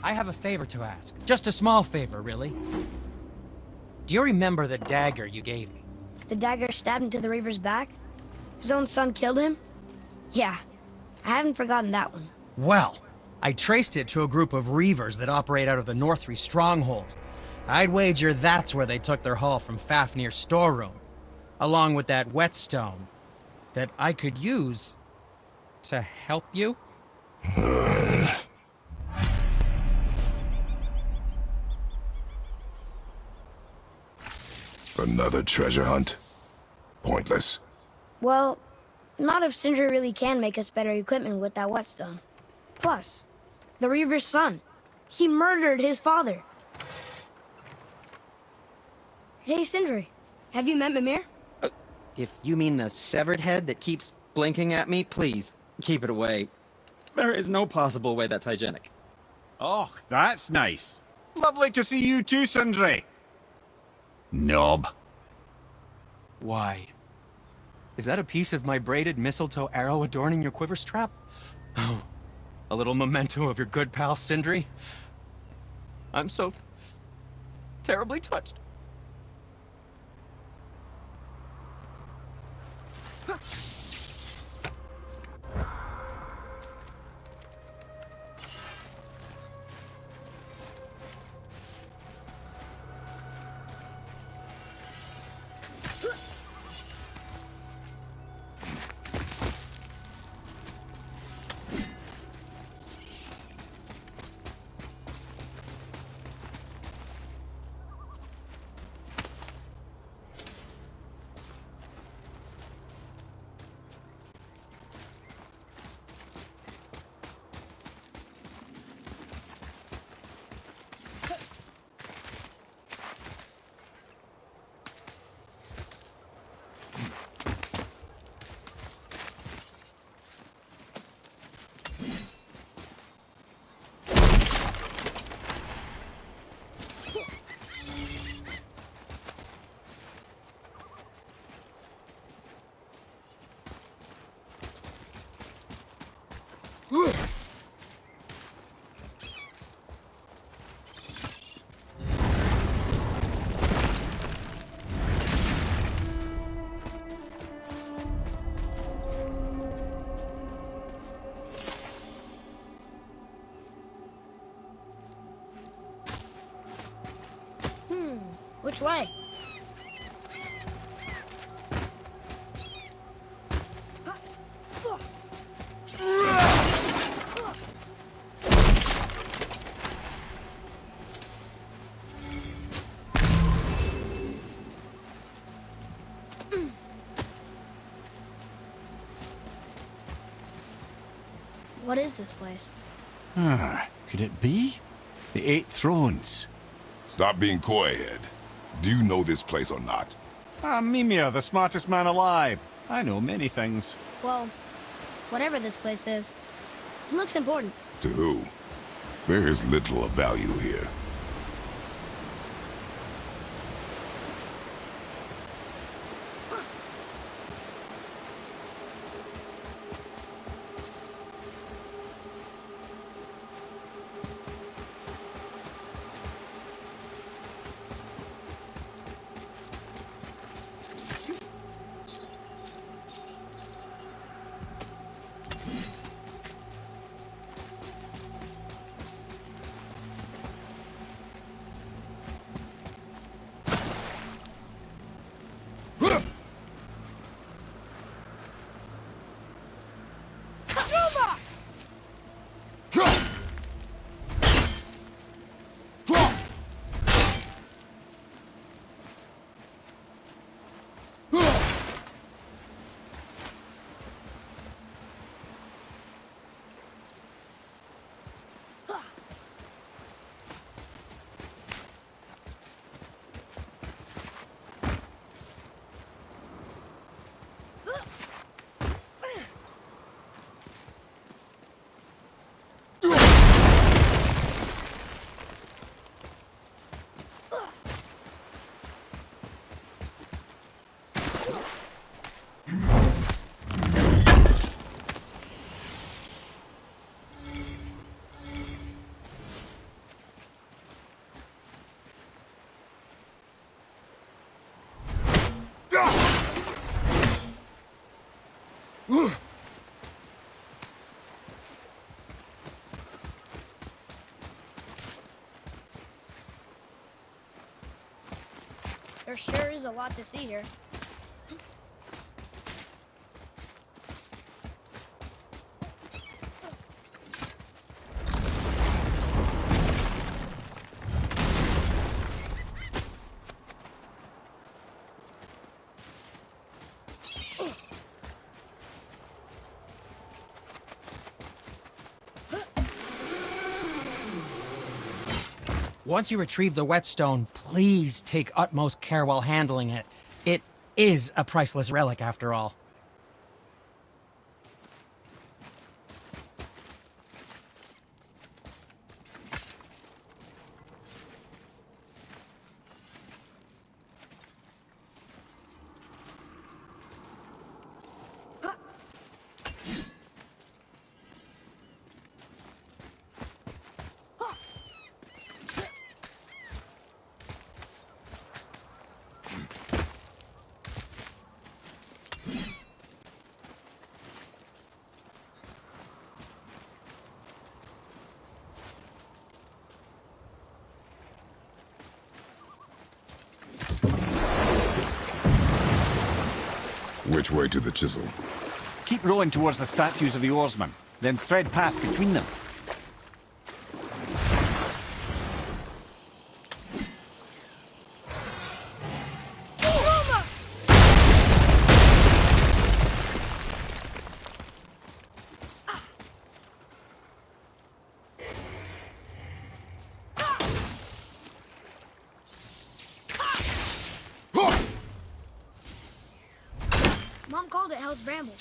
I have a favor to ask. Just a small favor, really. Do you remember the dagger you gave me? The dagger stabbed into the Reaver's back? His own son killed him? Yeah, I haven't forgotten that one. Well, I traced it to a group of Reavers that operate out of the Northree stronghold. I'd wager that's where they took their haul from Fafnir's storeroom, along with that whetstone that I could use to help you. Another treasure hunt? Pointless. Well, not if Sindri really can make us better equipment with that whetstone. Plus, the Reaver's son. He murdered his father. Hey, Sindri. Have you met Mimir? If you mean the severed head that keeps blinking at me, please, keep it away. There is no possible way that's hygienic. Oh, that's nice. Lovely to see you too, Sindri. Knob. Why? Is that a piece of my braided mistletoe arrow adorning your quiver strap? Oh, a little memento of your good pal Sindri? I'm so terribly touched. Which way? What is this place? Could it be? The Eight Thrones. Stop being coy-head. Do you know this place or not? I'm Mimir, the smartest man alive. I know many things. Well, whatever this place is, it looks important. To who? There is little of value here. There sure is a lot to see here. Once you retrieve the whetstone, please take utmost care while handling it. It is a priceless relic, after all. Which way to the chisel? Keep rowing towards the statues of the oarsmen, then thread past between them. Mom called it Hell's Bramble.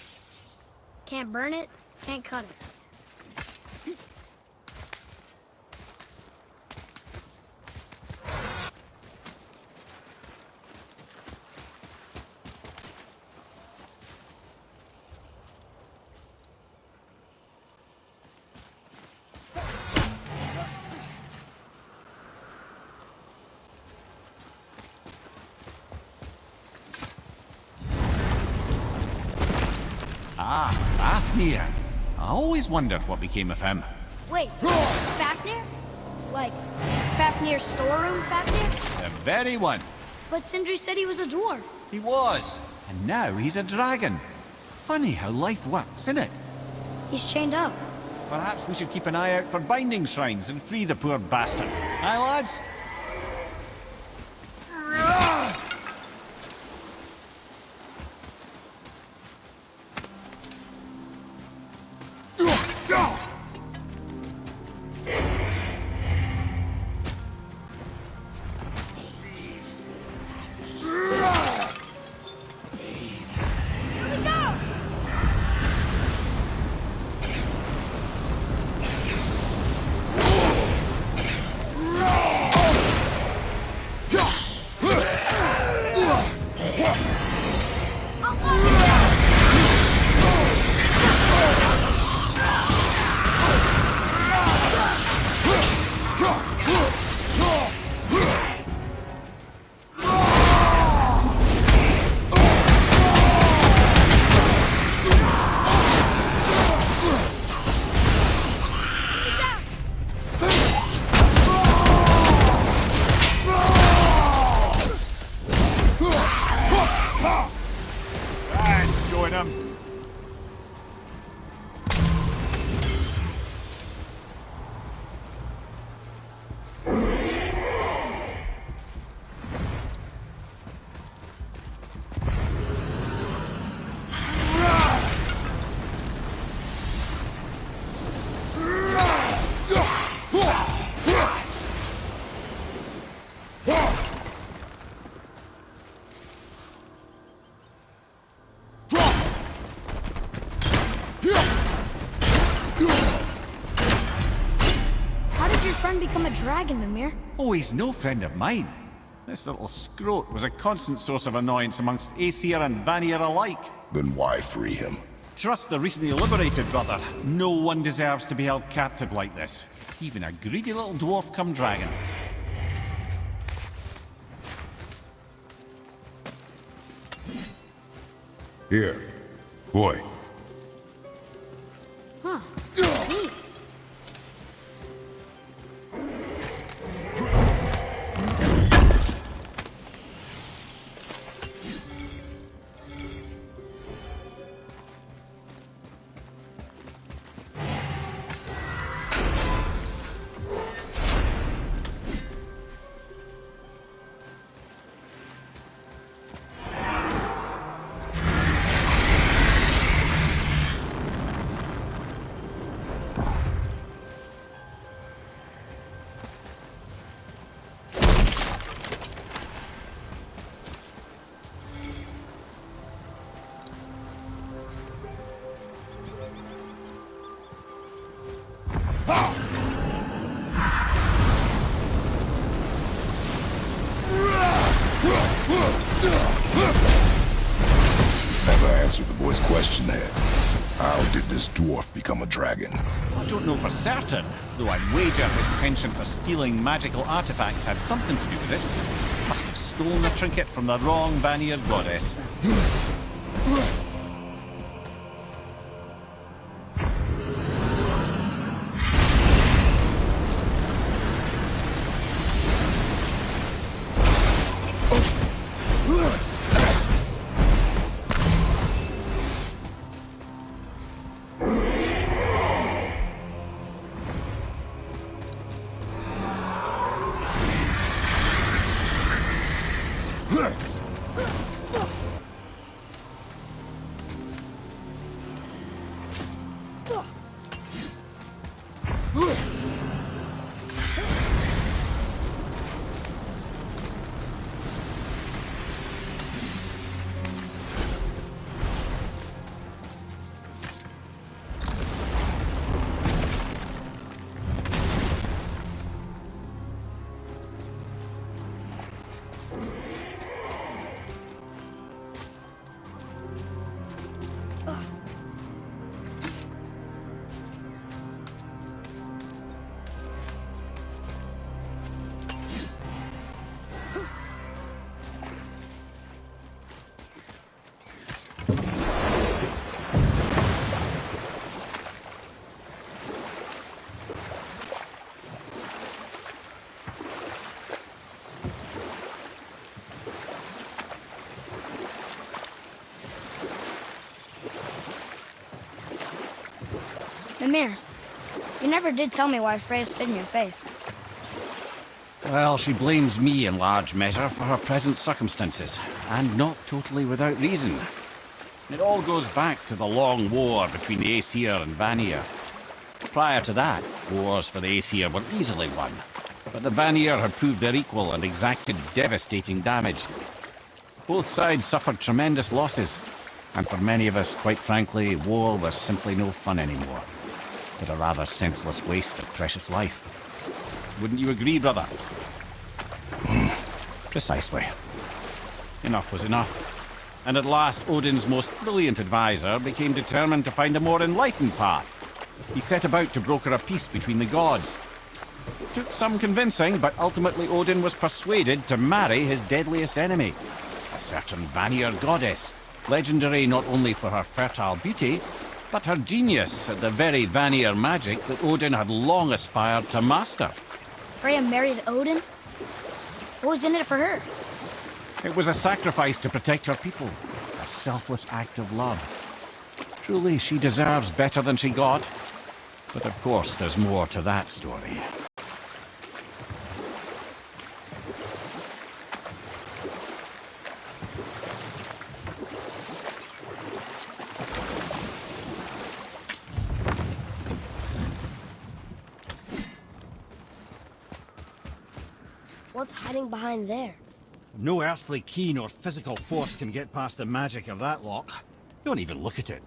Can't burn it, can't cut it. Ah, Fafnir. I always wondered what became of him. Wait, Fafnir? Like, Fafnir's storeroom Fafnir? The very one. But Sindri said he was a dwarf. He was. And now he's a dragon. Funny how life works, isn't it? He's chained up. Perhaps we should keep an eye out for binding shrines and free the poor bastard. Aye, lads? Become a dragon, Mimir. Oh, he's no friend of mine. This little scrote was a constant source of annoyance amongst Aesir and Vanir alike. Then why free him? Trust the recently liberated, brother. No one deserves to be held captive like this. Even a greedy little dwarf come dragon. Here. Boy, question, Head. How did this dwarf become a dragon? I don't know for certain, though I'd wager his penchant for stealing magical artifacts had something to do with it. Must have stolen a trinket from the wrong Vanir goddess. Mimir, you never did tell me why Freya spit in your face. Well, she blames me in large measure for her present circumstances, and not totally without reason. It all goes back to the long war between the Aesir and Vanir. Prior to that, wars for the Aesir were easily won, but the Vanir had proved their equal and exacted devastating damage. Both sides suffered tremendous losses, and for many of us, quite frankly, war was simply no fun anymore, but a rather senseless waste of precious life. Wouldn't you agree, brother? Precisely. Enough was enough. And at last, Odin's most brilliant advisor became determined to find a more enlightened path. He set about to broker a peace between the gods. It took some convincing, but ultimately Odin was persuaded to marry his deadliest enemy, a certain Vanir goddess, legendary not only for her fertile beauty, but her genius at the very Vanir magic that Odin had long aspired to master. Freya married Odin? What was in it for her? It was a sacrifice to protect her people, a selfless act of love. Truly, she deserves better than she got. But of course, there's more to that story. What's hiding behind there? No earthly key nor physical force can get past the magic of that lock. Don't even look at it.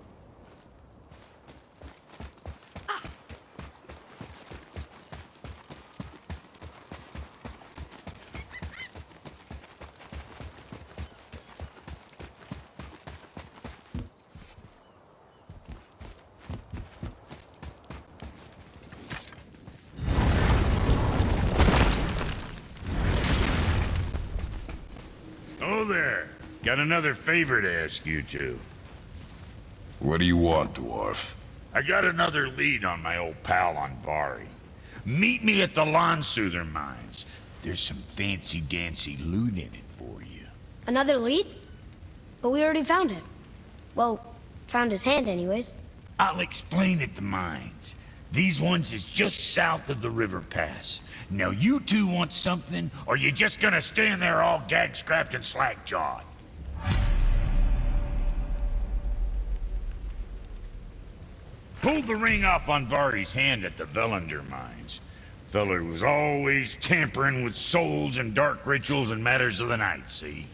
Oh there. Got another favor to ask you two. What do you want, dwarf? I got another lead on my old pal on Vari. Meet me at the Lawn-Soother mines. There's some fancy-dancy loot in it for you. Another lead? But we already found him. Well, found his hand anyways. I'll explain at the mines. These ones is just south of the river pass. Now you two want something, or you just gonna stand there all gag-scrapped and slack-jawed? Pulled the ring off on Vari's hand at the Velander mines. Feller was always tampering with souls and dark rituals and matters of the night, see?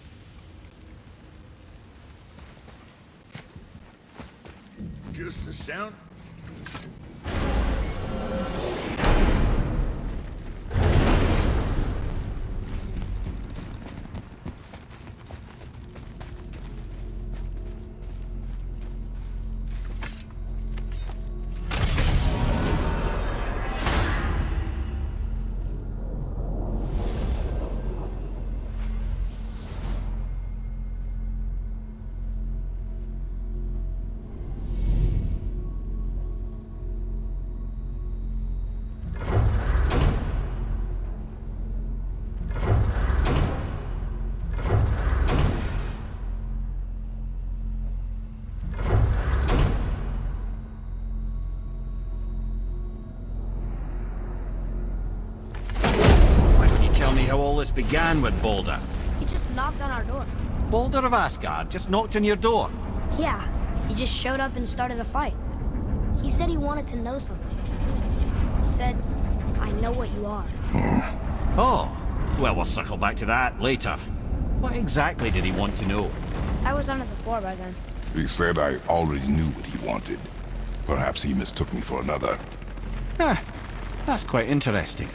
Just the sound. how all this began with Balder. He just knocked on our door. Balder of Asgard just knocked on your door. Yeah, he just showed up and started a fight. He said he wanted to know something. He said, I know what you are. Oh, well, we'll circle back to that later. What exactly did he want to know? I was under the floor by then. He said I already knew what he wanted. Perhaps he mistook me for another. Huh, that's quite interesting.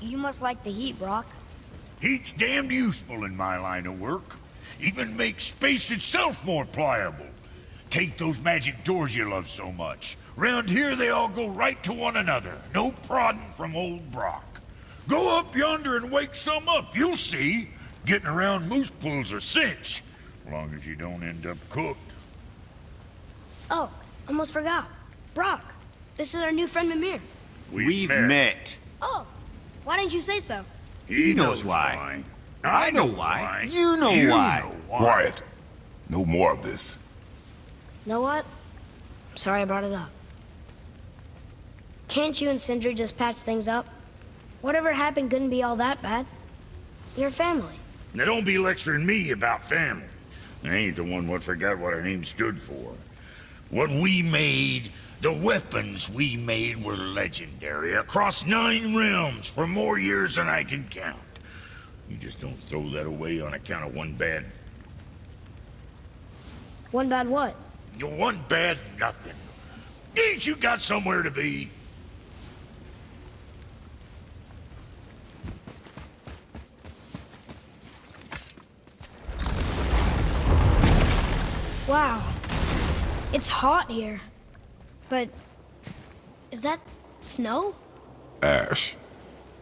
You must like the heat, Brock. Heat's damned useful in my line of work. Even makes space itself more pliable. Take those magic doors you love so much. Round here they all go right to one another. No prodding from old Brock. Go up yonder and wake some up, you'll see. Getting around moose pools a cinch. As long as you don't end up cooked. Oh, almost forgot. Brock, this is our new friend Mimir. We've met. Oh, why didn't you say so? He knows why. I know why. You know why. Quiet. No more of this. Know what? Sorry I brought it up. Can't you and Sindri just patch things up? Whatever happened couldn't be all that bad. You're family. Now don't be lecturing me about family. I ain't the one what forgot what our name stood for. What we made, the weapons we made were legendary across 9 realms for more years than I can count. You just don't throw that away on account of one bad... One bad what? One bad nothing. Ain't you got somewhere to be? Wow. It's hot here. But... is that snow? Ash.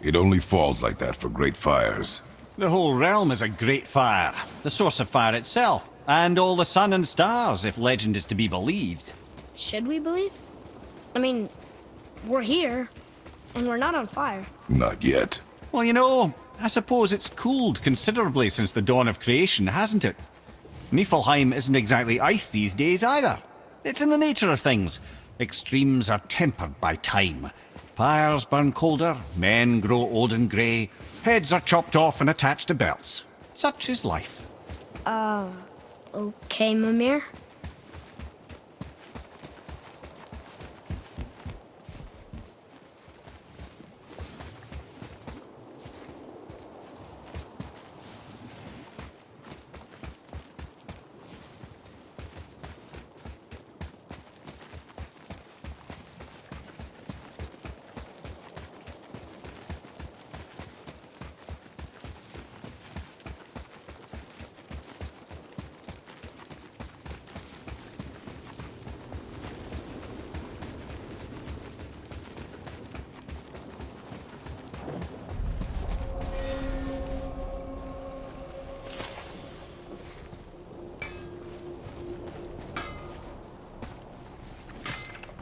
It only falls like that for great fires. The whole realm is a great fire. The source of fire itself. And all the sun and stars, if legend is to be believed. Should we believe? I mean, we're here, and we're not on fire. Not yet. Well, you know, I suppose it's cooled considerably since the dawn of creation, hasn't it? Niflheim isn't exactly ice these days either. It's in the nature of things. Extremes are tempered by time. Fires burn colder, men grow old and grey, heads are chopped off and attached to belts. Such is life. Okay, Mimir.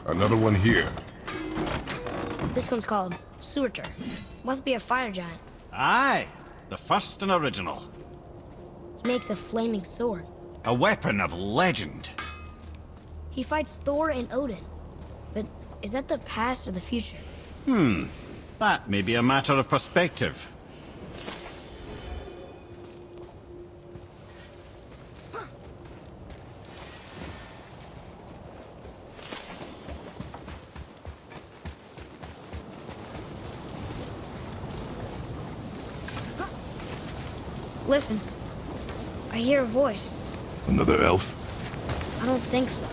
Another one here. This one's called Surtur. Must be a fire giant. Aye, the first and original. He makes a flaming sword. A weapon of legend. He fights Thor and Odin. But is that the past or the future? That may be a matter of perspective. Listen. I hear a voice. Another elf? I don't think so.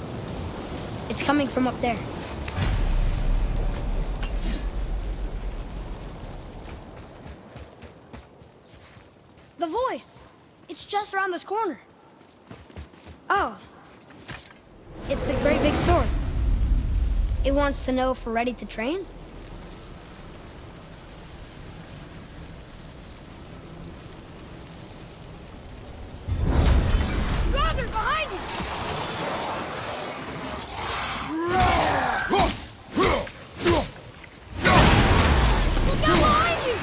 It's coming from up there. The voice! It's just around this corner. Oh. It's a great big sword. It wants to know if we're ready to train? Brother, behind you! Look out behind you!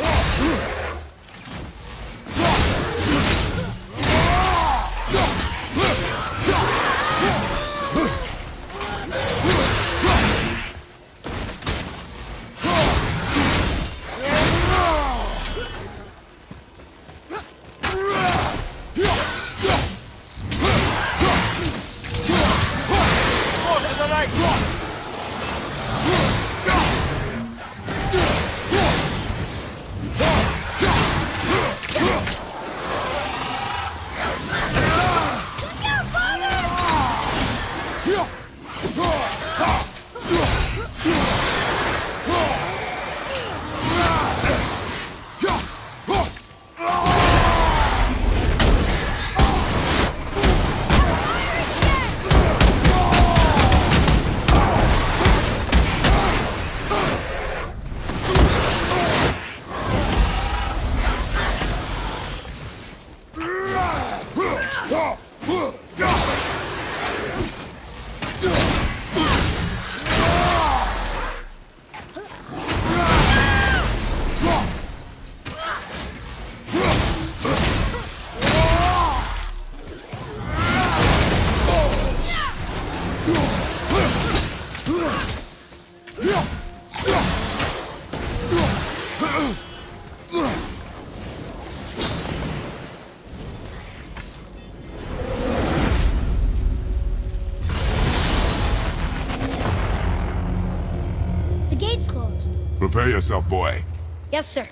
The gate's closed. Prepare yourself, boy. Yes, sir.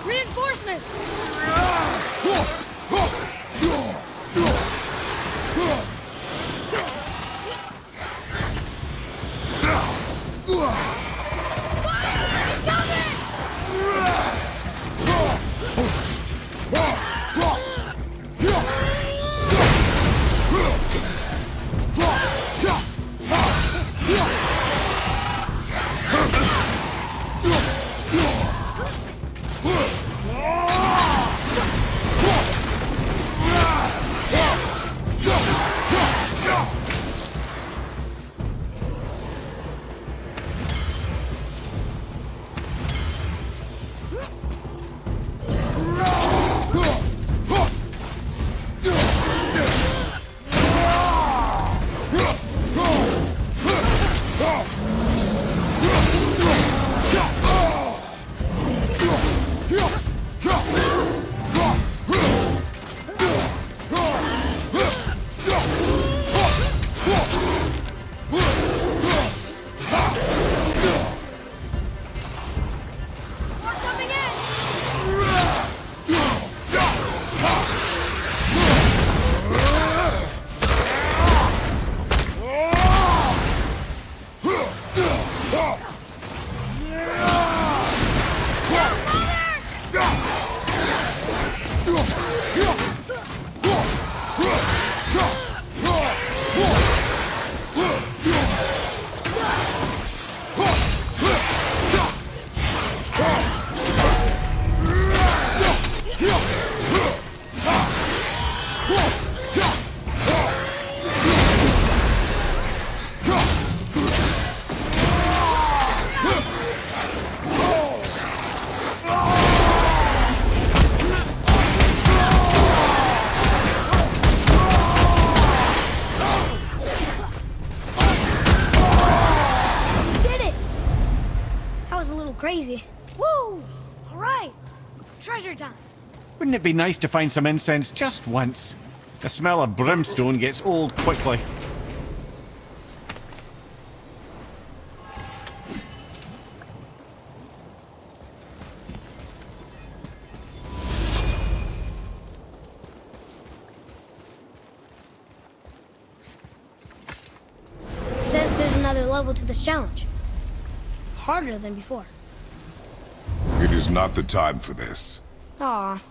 Reinforcements! Crazy. Woo! All right. Treasure time. Wouldn't it be nice to find some incense just once? The smell of brimstone gets old quickly. It says there's another level to this challenge. Harder than before. It is not the time for this. Aw.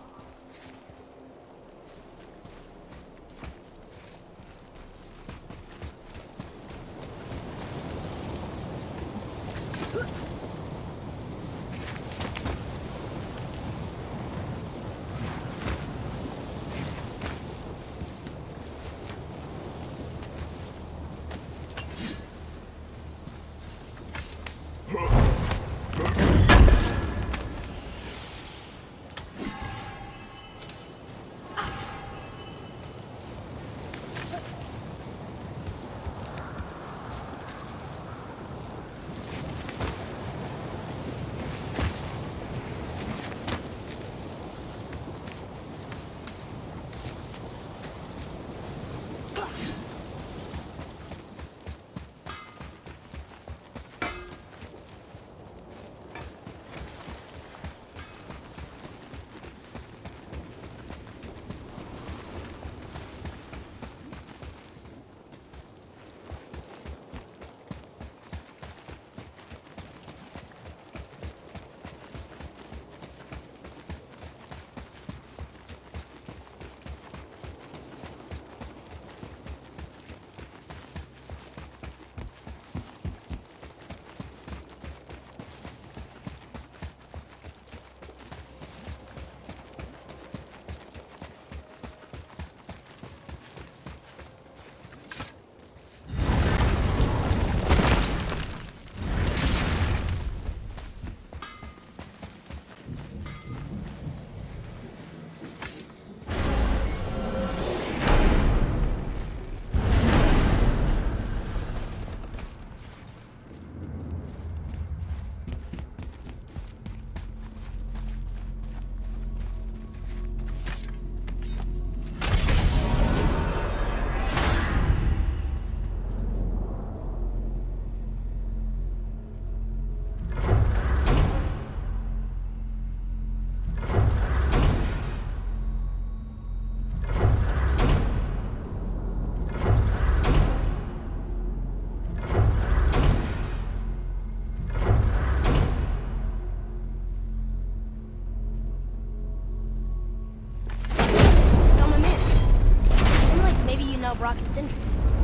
Brock and Sindri.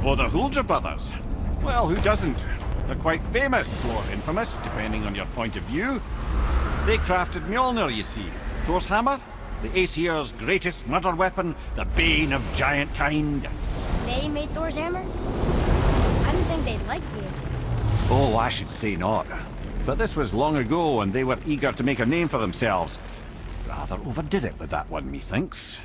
Oh, the Huldra brothers. Well, who doesn't? They're quite famous, or infamous, depending on your point of view. They crafted Mjolnir, you see. Thor's hammer, the Aesir's greatest murder weapon, the bane of giant kind. They made Thor's hammer? I didn't think they'd like the Aesir. Oh, I should say not. But this was long ago, and they were eager to make a name for themselves. Rather overdid it with that one, methinks.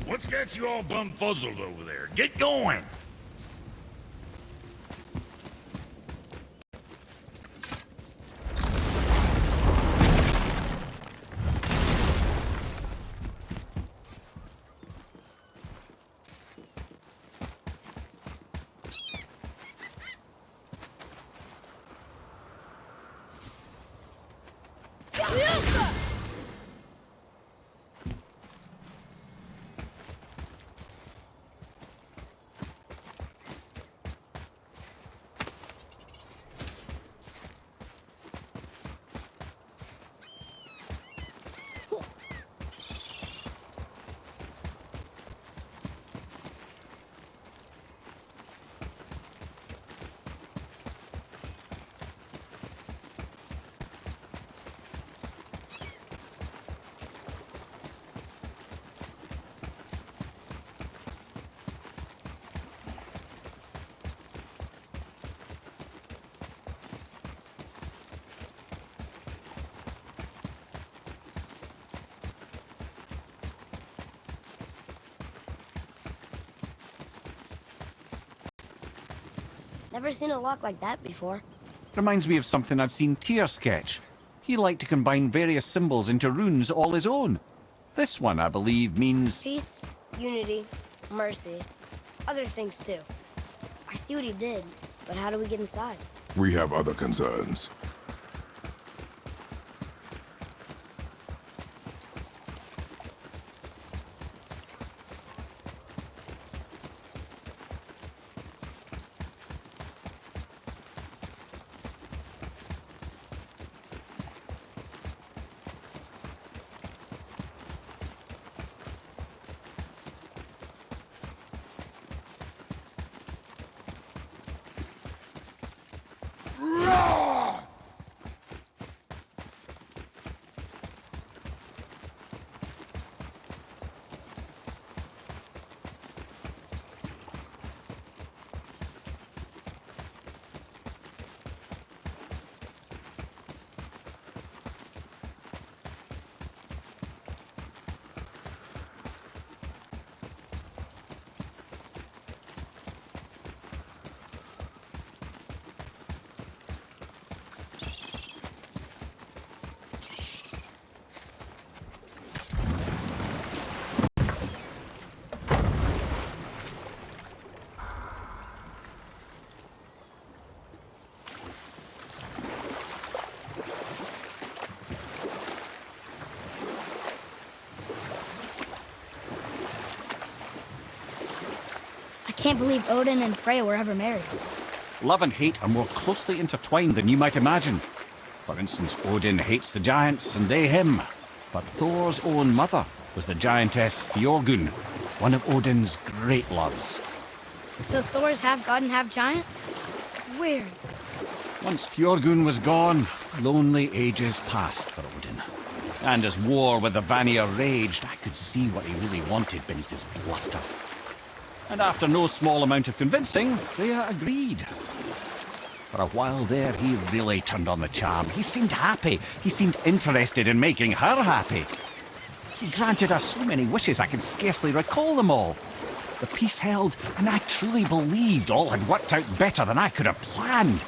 What's got you all bumfuzzled over there? Get going! Never seen a lock like that before. Reminds me of something I'd seen Tyr sketch. He liked to combine various symbols into runes all his own. This one, I believe, means... Peace, unity, mercy. Other things too. I see what he did, but how do we get inside? We have other concerns. I can't believe Odin and Freya were ever married. Love and hate are more closely intertwined than you might imagine. For instance, Odin hates the giants and they him. But Thor's own mother was the giantess Fjorgun, one of Odin's great loves. So Thor's half god and half giant? Weird. Once Fjorgun was gone, lonely ages passed for Odin. And as war with the Vanir raged, I could see what he really wanted beneath his bluster. And after no small amount of convincing, Freya agreed. For a while there, he really turned on the charm. He seemed happy. He seemed interested in making her happy. He granted her so many wishes I can scarcely recall them all. The peace held, and I truly believed all had worked out better than I could have planned.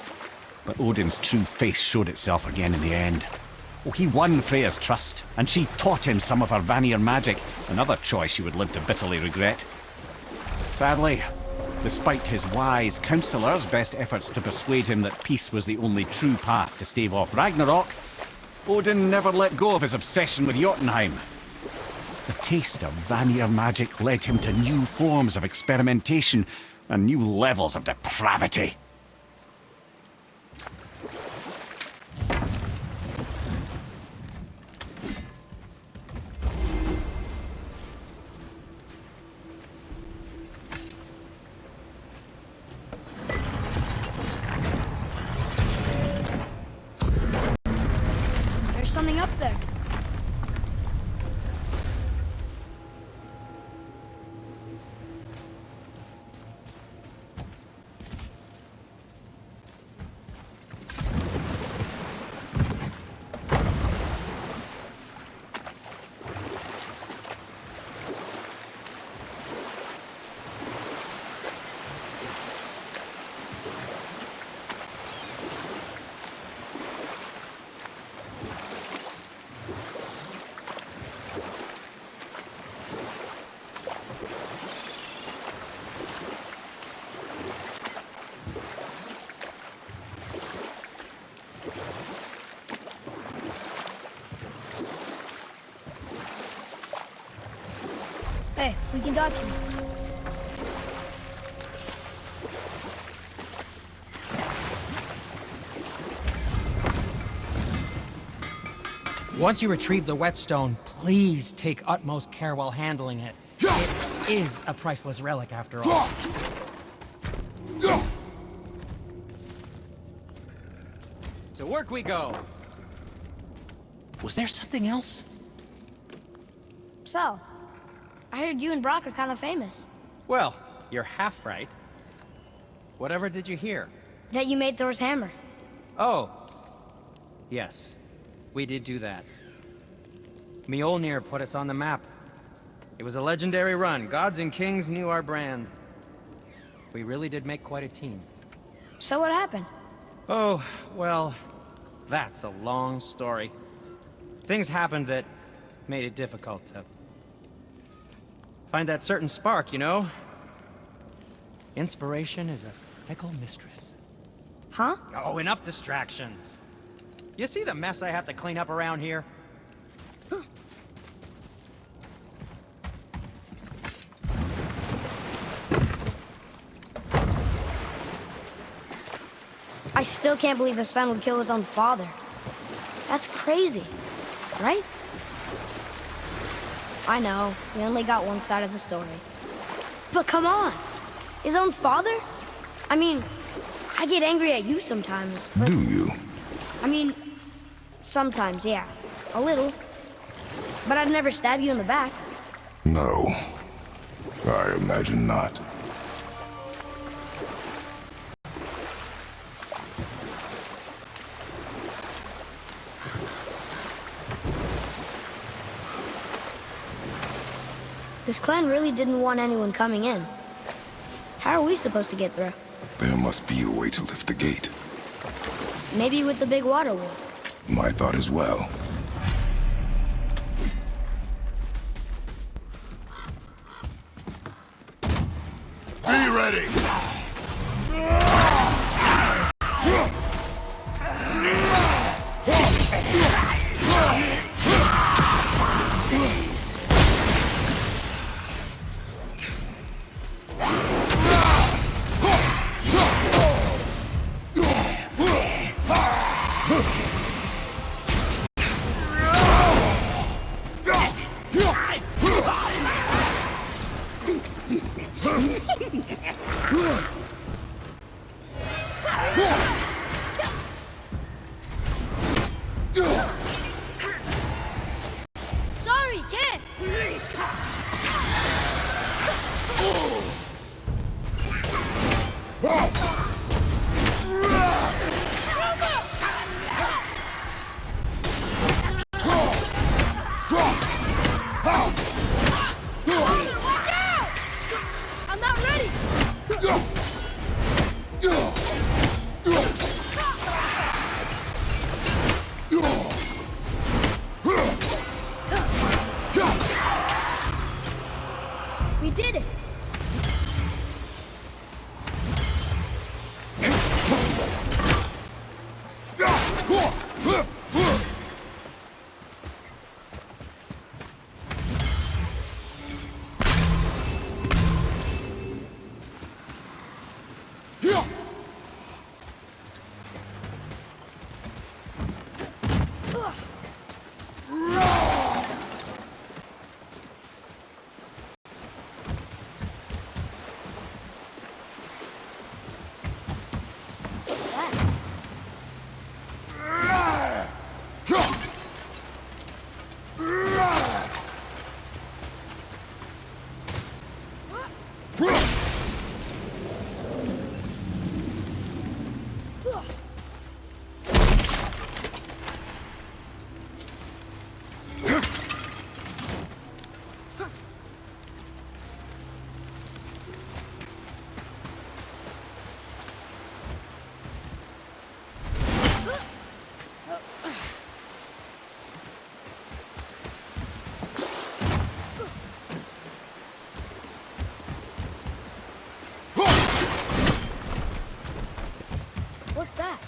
But Odin's true face showed itself again in the end. Oh, he won Freya's trust, and she taught him some of her Vanir magic, another choice she would live to bitterly regret. Sadly, despite his wise counsellors' best efforts to persuade him that peace was the only true path to stave off Ragnarok, Odin never let go of his obsession with Jotunheim. The taste of Vanir magic led him to new forms of experimentation and new levels of depravity. There's something up there. Hey, we can dodge him. Once you retrieve the whetstone, please take utmost care while handling it. It is a priceless relic after all. To work we go. Was there something else? So, I heard you and Brock are kind of famous. Well, you're half right. Whatever did you hear? That you made Thor's hammer. Oh. Yes. We did do that. Mjolnir put us on the map. It was a legendary run. Gods and kings knew our brand. We really did make quite a team. So what happened? Oh, well, that's a long story. Things happened that made it difficult to find that certain spark, you know? Inspiration is a fickle mistress. Huh? Oh, enough distractions. You see the mess I have to clean up around here? I still can't believe a son would kill his own father. That's crazy, right? I know, we only got one side of the story. But come on! His own father? I mean, I get angry at you sometimes, but... Do you? I mean, sometimes, yeah. A little. But I'd never stab you in the back. No. I imagine not. This clan really didn't want anyone coming in. How are we supposed to get through? There must be a way to lift the gate. Maybe with the big water wheel. My thought as well. Be ready! Sorry, kid! I'm not ready! We did it! What's that? What's that?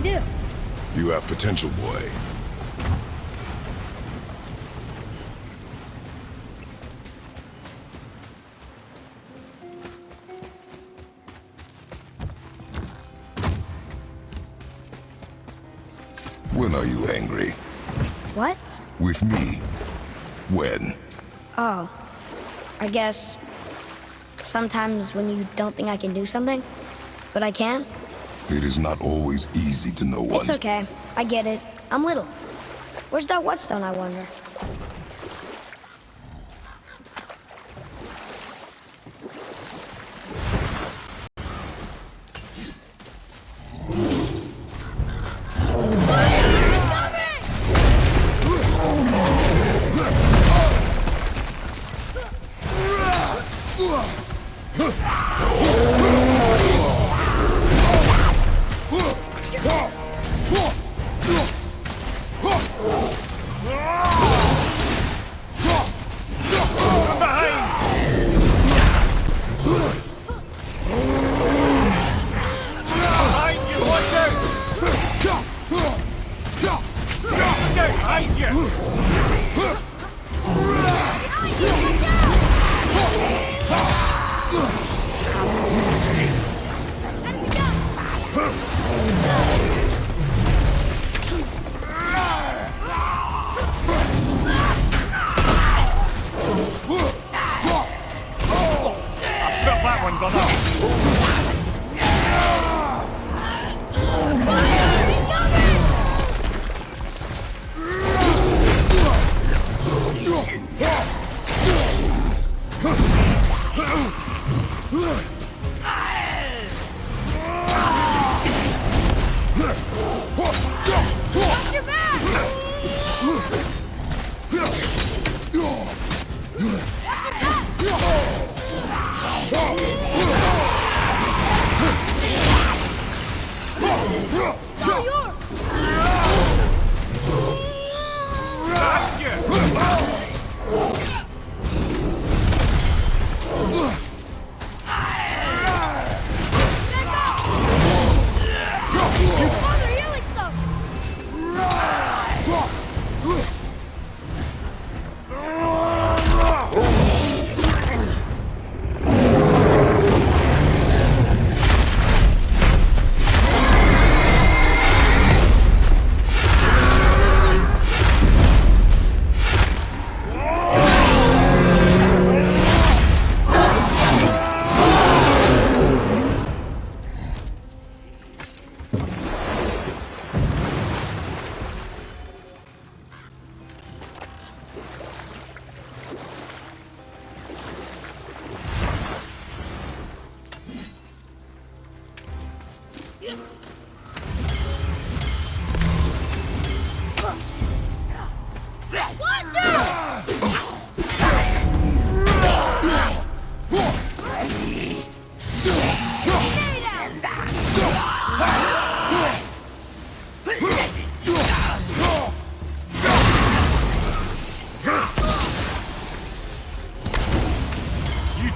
do? You have potential, boy. When are you angry? What? With me. When? Oh. I guess... sometimes when you don't think I can do something, but I can. It is not always easy to know one. It's okay. I get it. I'm little. Where's that whetstone, I wonder?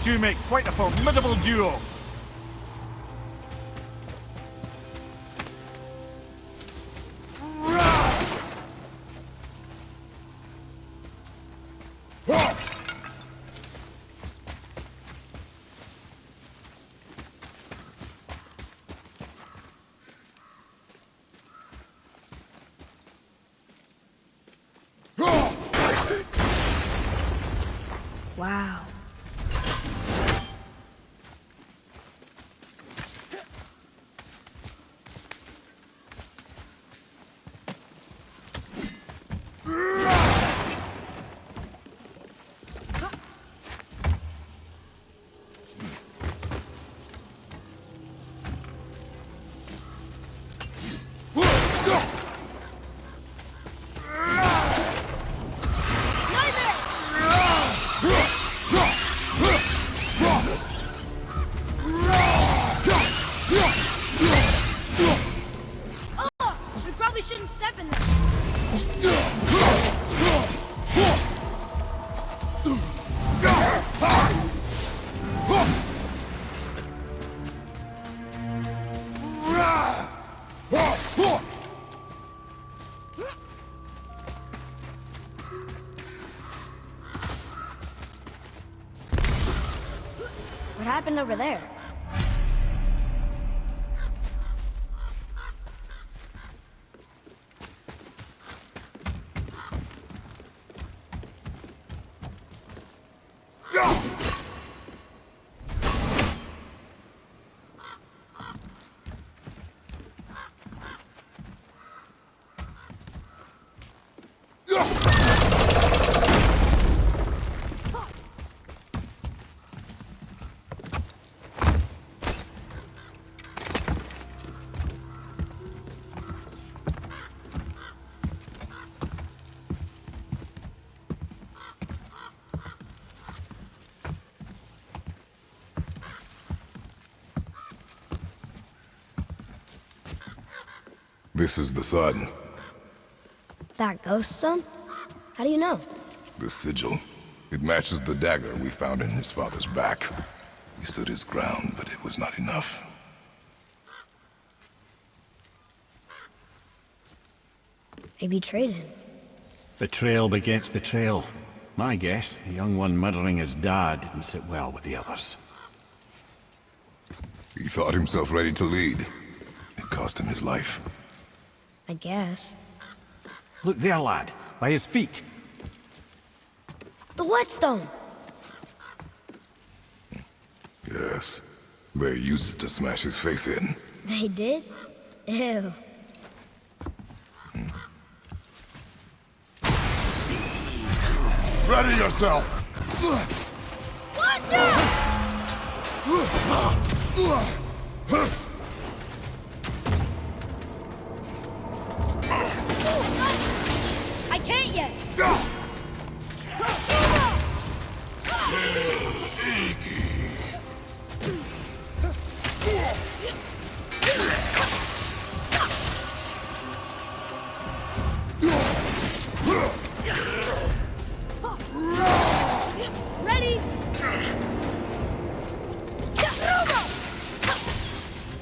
You make quite a formidable duo. Wow. happened over there? This is the sun. That ghost son? How do you know? The sigil. It matches the dagger we found in his father's back. We stood his ground, but it was not enough. They betrayed him. Betrayal begets betrayal. My guess, the young one murdering his dad didn't sit well with the others. He thought himself ready to lead. It cost him his life. I guess. Look there, lad. By his feet. The whetstone! Yes. They used it to smash his face in. They did? Ew. Ready yourself! Watch out! I can't yet! Ready?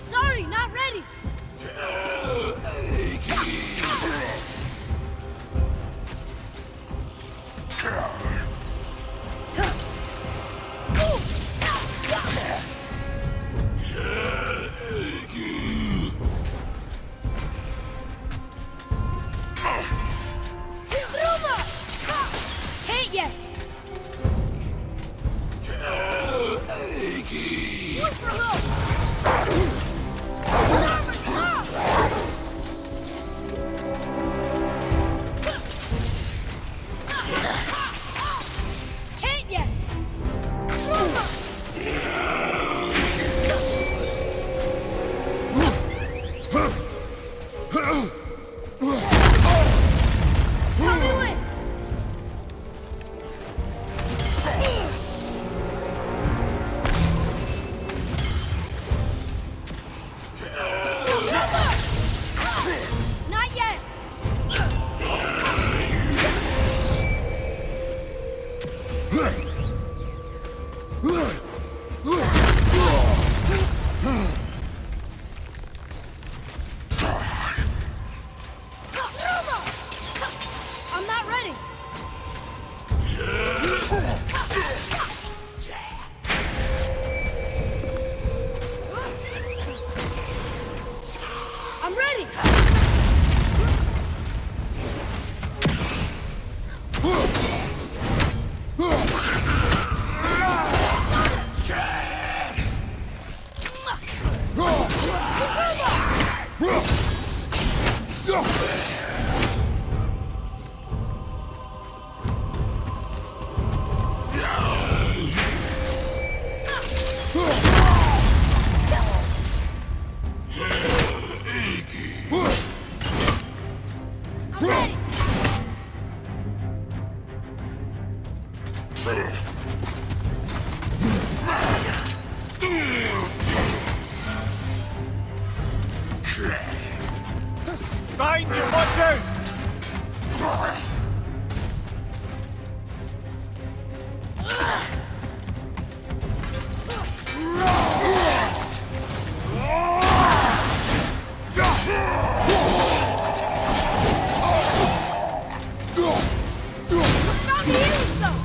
Sorry, not ready. Can't yet. Look for help. Can't yet. Tell me when. Not yet. I'm not ready. I'm ready. I'm ready. Behind you, watch out! Found the healing stone.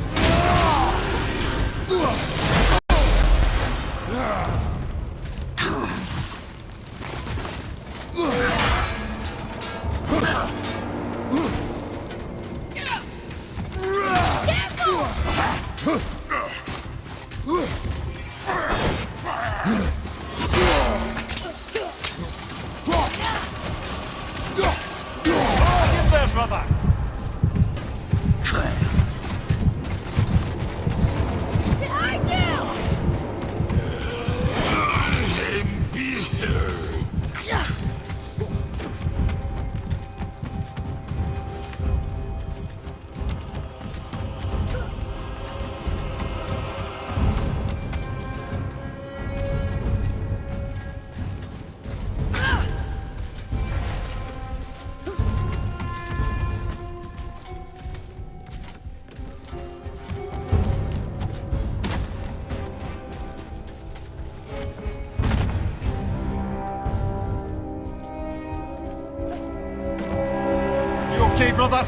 okay, brother?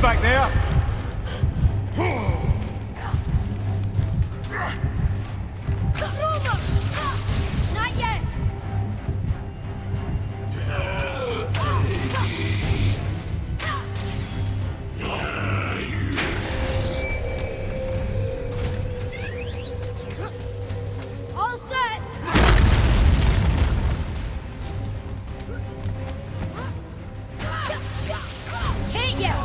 Back there. Not yet. All set. Can't yet.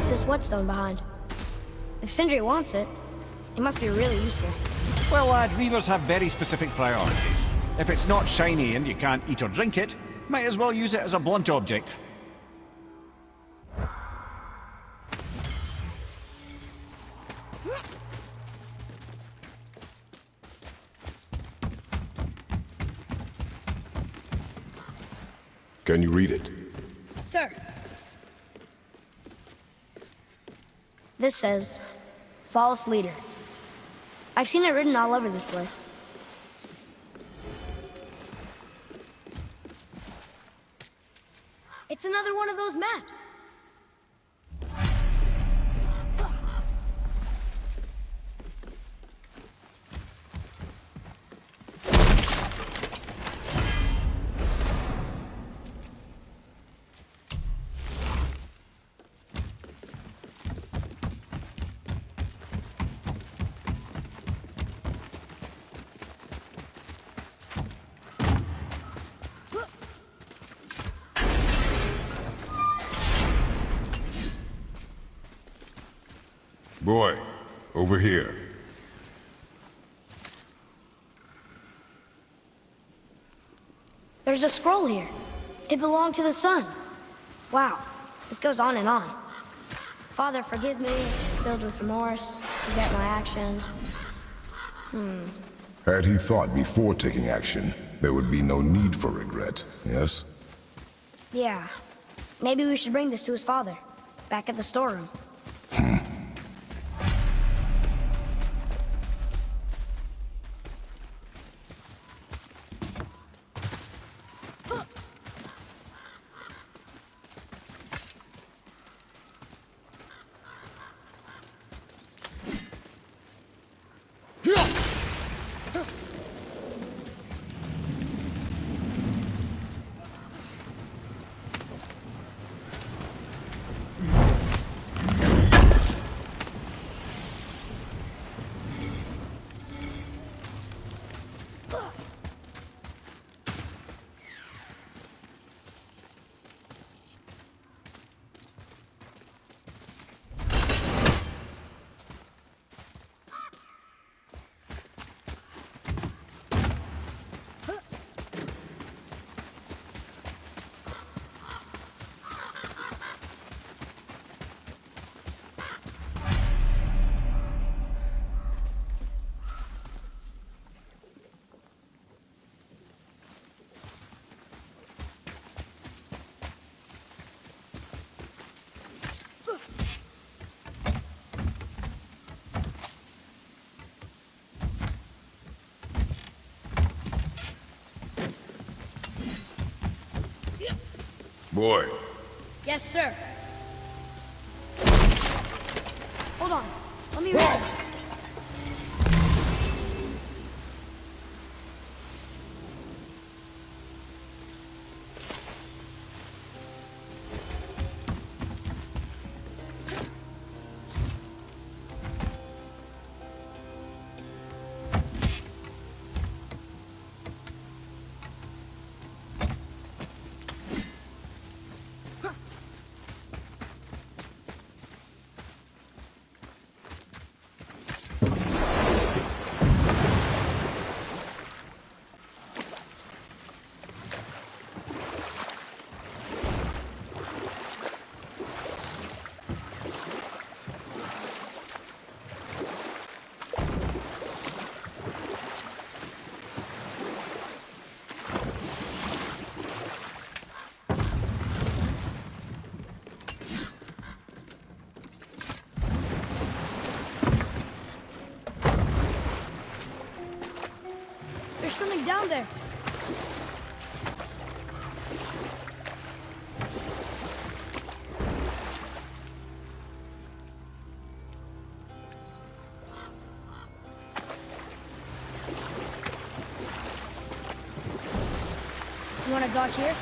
This whetstone behind. If Sindri wants it, it must be really useful. Well, lad, reavers have very specific priorities. If it's not shiny and you can't eat or drink it, might as well use it as a blunt object. Can you read it? Sir. This says, false leader. I've seen it written all over this place. It's another one of those maps. Boy, over here. There's a scroll here. It belonged to the sun. Wow, this goes on and on. Father, forgive me, filled with remorse, forget my actions. Had he thought before taking action, there would be no need for regret, yes? Yeah, maybe we should bring this to his father, back at the storeroom. Boy, Yes, sir. Hold on. Let me read. There's something down there. You want to dock here?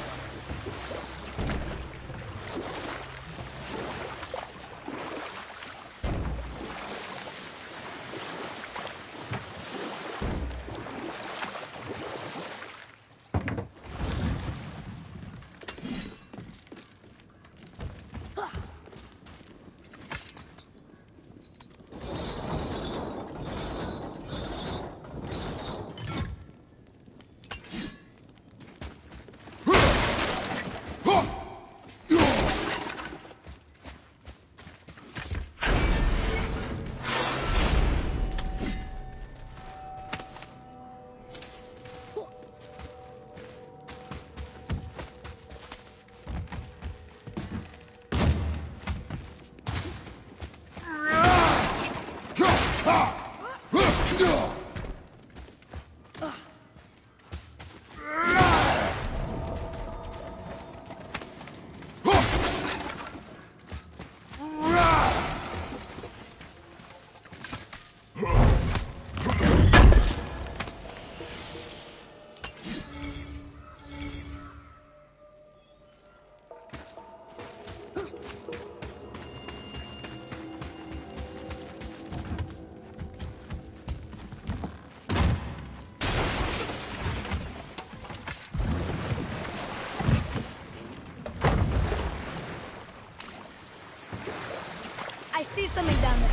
I see something down there.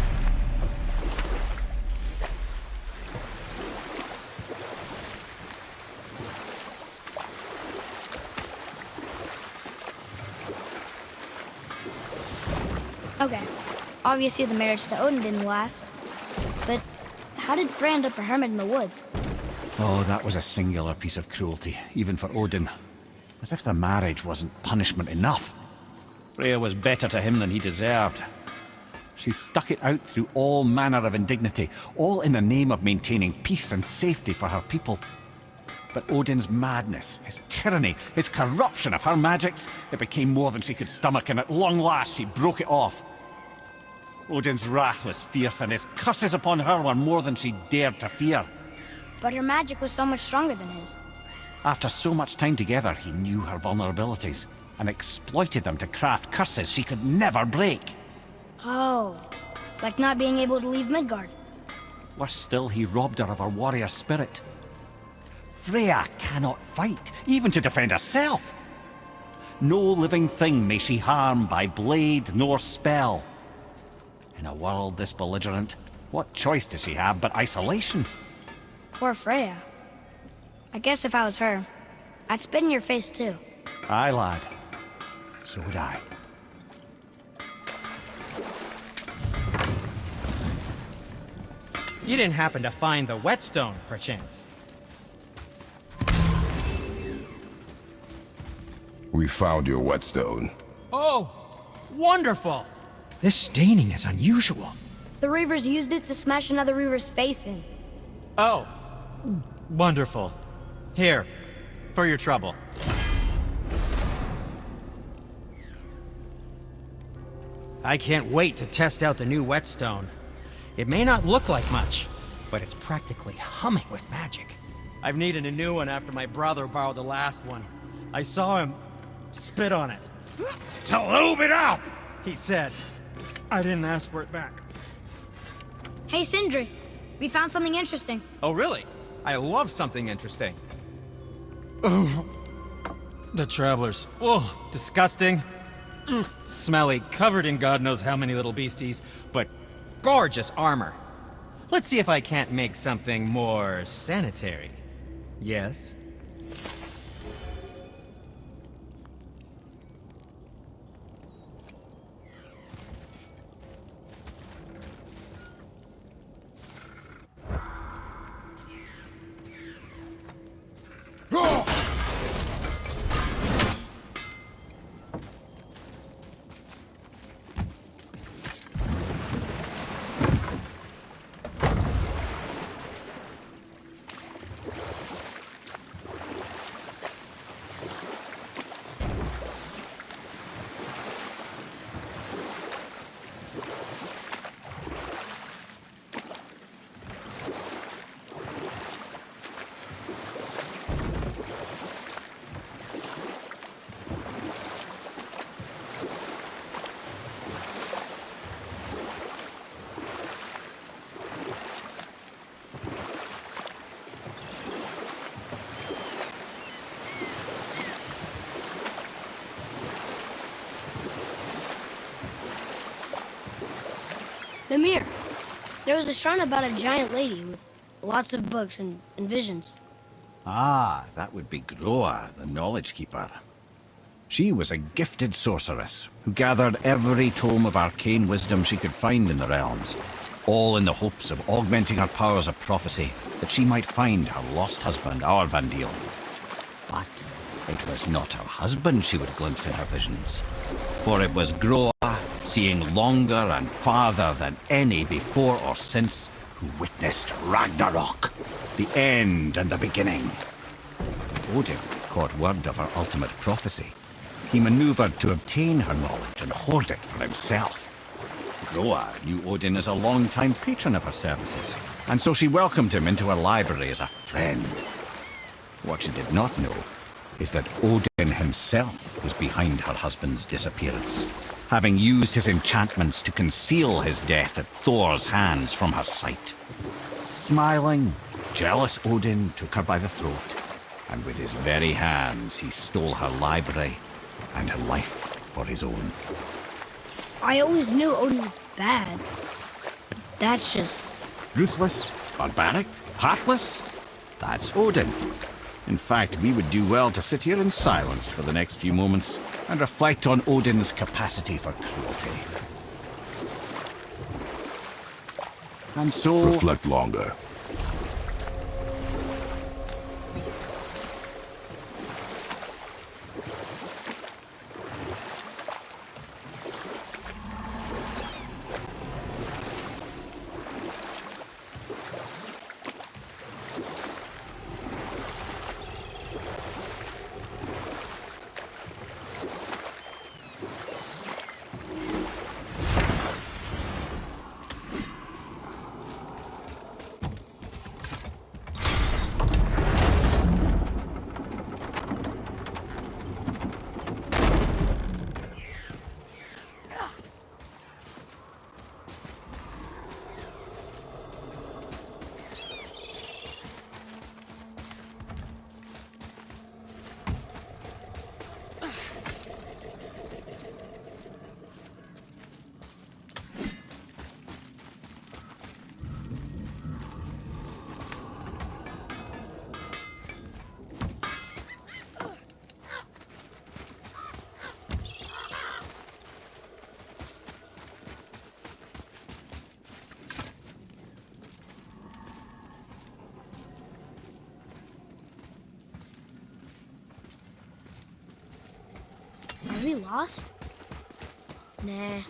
Okay, obviously the marriage to Odin didn't last. But how did Frey end up a hermit in the woods? Oh, that was a singular piece of cruelty, even for Odin. As if the marriage wasn't punishment enough. Freya was better to him than he deserved. She stuck it out through all manner of indignity, all in the name of maintaining peace and safety for her people. But Odin's madness, his tyranny, his corruption of her magics, it became more than she could stomach, and at long last she broke it off. Odin's wrath was fierce, and his curses upon her were more than she dared to fear. But her magic was so much stronger than his. After so much time together, he knew her vulnerabilities, and exploited them to craft curses she could never break. Oh, like not being able to leave Midgard. Worse still, he robbed her of her warrior spirit. Freya cannot fight, even to defend herself. No living thing may she harm by blade nor spell. In a world this belligerent, what choice does she have but isolation? Poor Freya. I guess if I was her, I'd spit in your face too. Aye, lad. So would I. You didn't happen to find the whetstone, perchance? We found your whetstone. Oh, wonderful! This staining is unusual. The Reavers used it to smash another Reaver's face in. Oh, wonderful. Here, for your trouble. I can't wait to test out the new whetstone. It may not look like much, but it's practically humming with magic. I've needed a new one after my brother borrowed the last one. I saw him spit on it. To lube it up! He said. I didn't ask for it back. Hey, Sindri. We found something interesting. Oh, really? I love something interesting. Oh, the travelers. Oh, disgusting. Smelly, covered in God knows how many little beasties, but gorgeous armor. Let's see if I can't make something more sanitary. Yes? Mimir, there was a shrine about a giant lady with lots of books and visions. Ah, that would be Groa, the Knowledge Keeper. She was a gifted sorceress who gathered every tome of arcane wisdom she could find in the realms, all in the hopes of augmenting her powers of prophecy, that she might find her lost husband, Arvandil. But it was not her husband she would glimpse in her visions, for it was Groa, seeing longer and farther than any before or since, who witnessed Ragnarok, the end and the beginning. Odin caught word of her ultimate prophecy. He maneuvered to obtain her knowledge and hoard it for himself. Groa knew Odin as a long-time patron of her services, and so she welcomed him into her library as a friend. What she did not know is that Odin himself was behind her husband's disappearance, having used his enchantments to conceal his death at Thor's hands from her sight. Smiling, jealous Odin took her by the throat, and with his very hands he stole her library and her life for his own. I always knew Odin was bad, but that's just... Ruthless, barbaric, heartless? That's Odin. In fact, we would do well to sit here in silence for the next few moments and reflect on Odin's capacity for cruelty. And so... Reflect longer. Are we lost? Nah.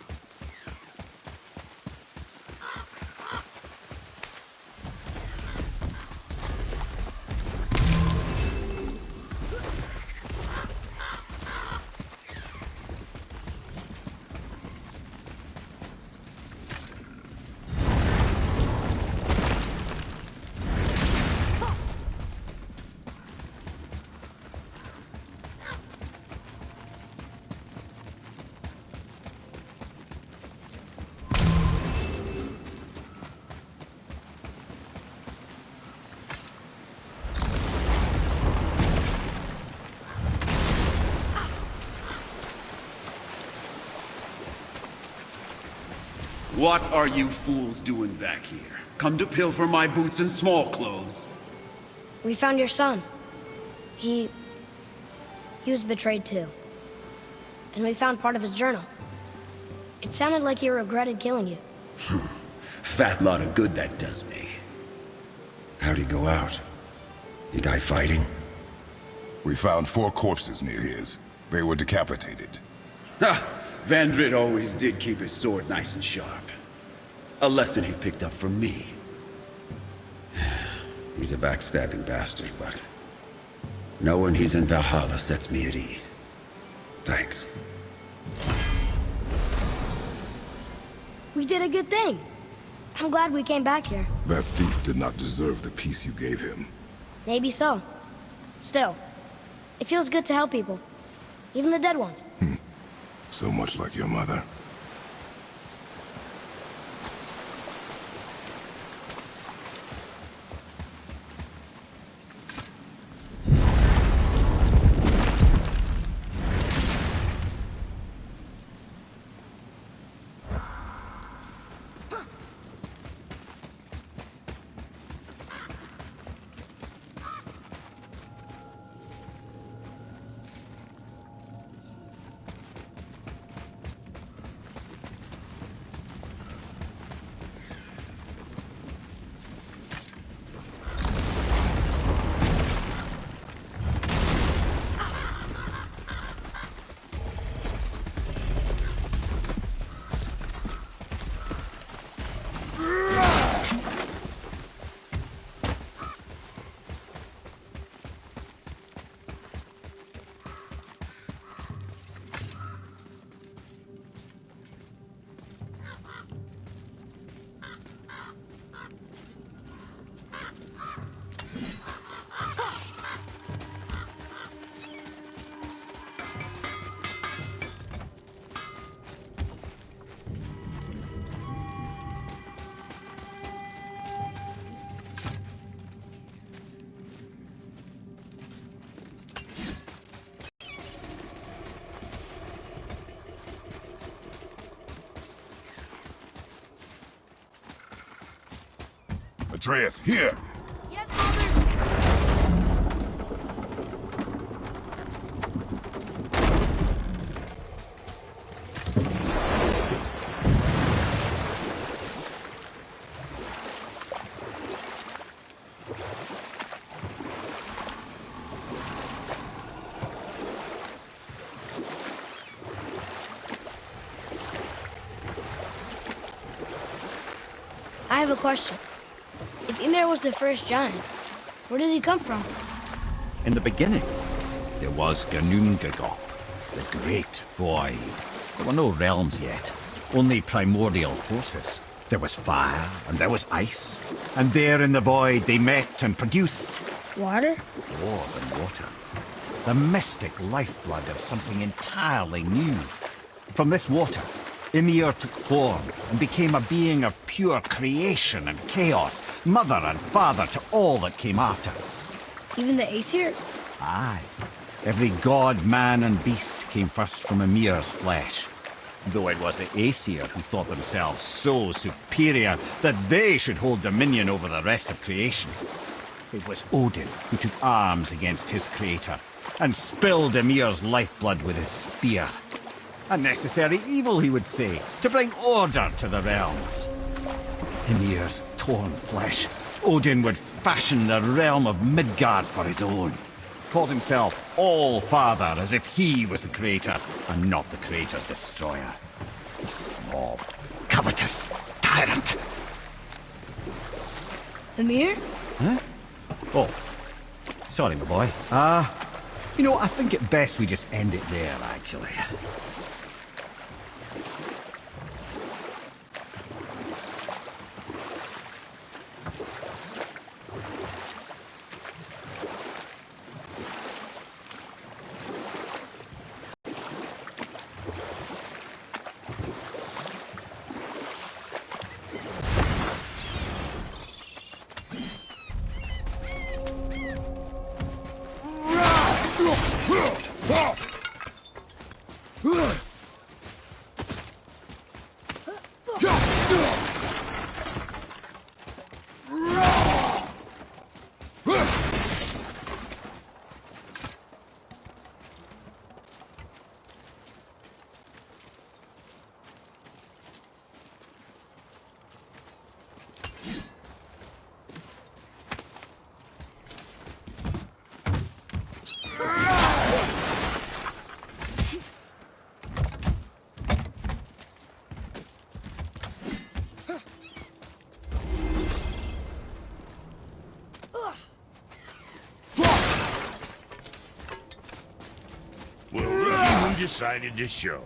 What are you fools doing back here? Come to pilfer my boots and small clothes? We found your son. He was betrayed too. And we found part of his journal. It sounded like he regretted killing you. Fat lot of good that does me. How'd he go out? He die fighting? We found 4 corpses near his. They were decapitated. Ha! Vandrid always did keep his sword nice and sharp. A lesson he picked up from me. He's a backstabbing bastard, but knowing he's in Valhalla sets me at ease. Thanks. We did a good thing. I'm glad we came back here. That thief did not deserve the peace you gave him. Maybe so. Still, it feels good to help people. Even the dead ones. So much like your mother. Atreus, here! Yes, Father! I have a question. If Ymir was the first giant, where did he come from? In the beginning, there was Ginnungagop, the great void. There were no realms yet, only primordial forces. There was fire, and there was ice. And there in the void they met and produced Water? more than water. The mystic lifeblood of something entirely new. From this water, Ymir took form and became a being of pure creation and chaos, mother and father to all that came after. Even the Aesir? Aye. Every god, man and beast came first from Ymir's flesh. Though it was the Aesir who thought themselves so superior that they should hold dominion over the rest of creation. It was Odin who took arms against his creator and spilled Ymir's lifeblood with his spear. A necessary evil, he would say, to bring order to the realms. Ymir's torn flesh, Odin would fashion the realm of Midgard for his own. Called himself All-Father, as if he was the creator, and not the creator's destroyer. A small, covetous tyrant. Ymir? Huh? Oh, sorry, my boy. You know, I think it best we just end it there, actually. decided to show.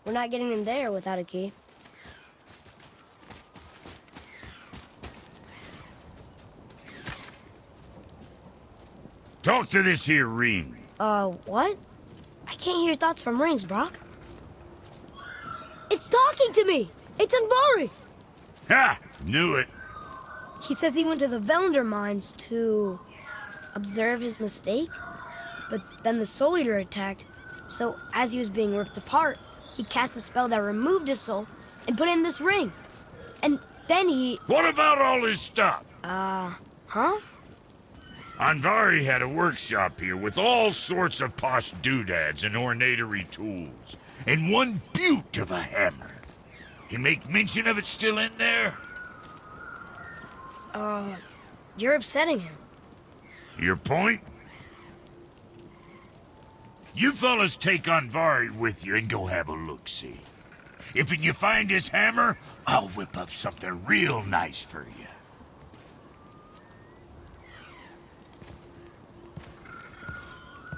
We're not getting in there without a key. Talk to this here ring. What? I can't hear thoughts from rings, Brock. It's talking to me! It's Anvari! Ha! Knew it. He says he went to the Velander mines to observe his mistake, but then the Soul Eater attacked, so as he was being ripped apart, he cast a spell that removed his soul and put it in this ring. And then he... What about all his stuff? Huh? Anvari had a workshop here with all sorts of posh doodads and ornatory tools, and one beaut of a hammer. You make mention of it still in there? You're upsetting him. Your point? You fellas take Anvari with you and go have a look-see. If you find his hammer, I'll whip up something real nice for you.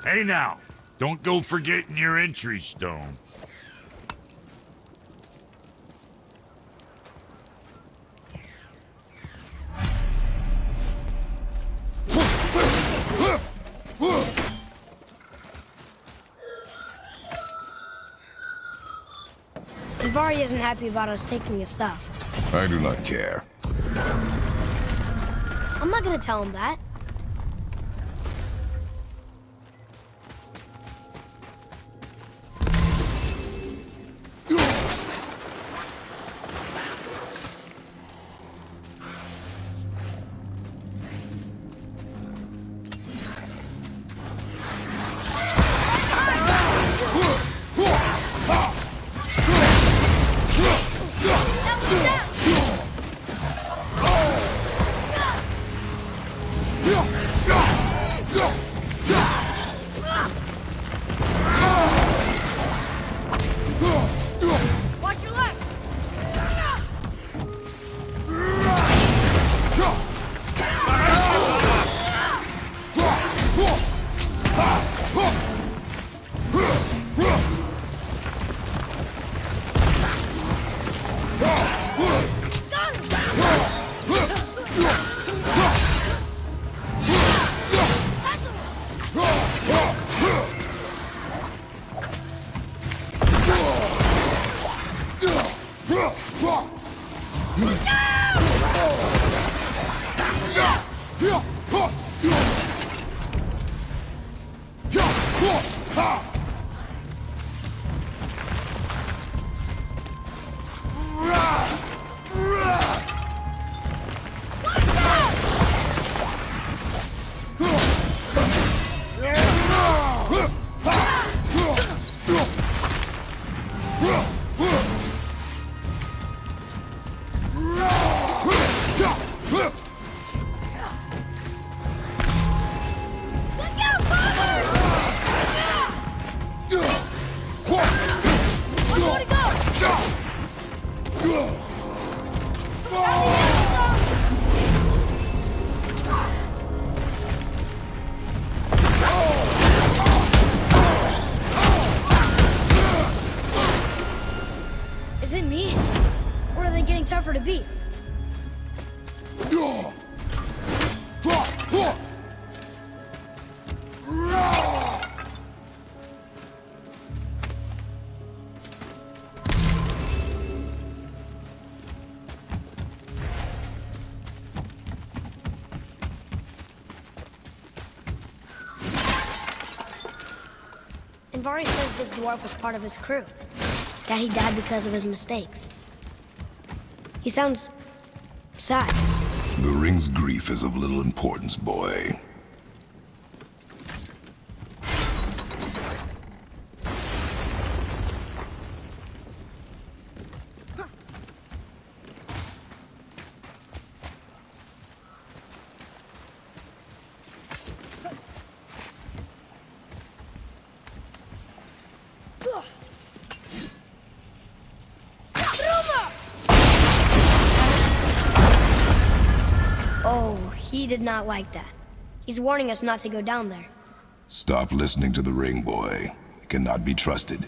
Hey now, don't go forgetting your entry stone. Anvari isn't happy about us taking his stuff. I do not care. I'm not gonna tell him that. Watch your left! Is it me? Or are they getting tougher to beat? Anvari says this dwarf was part of his crew. That he died because of his mistakes. He sounds sad. The ring's grief is of little importance, boy. He did not like that. He's warning us not to go down there. Stop listening to the ring boy. He cannot be trusted.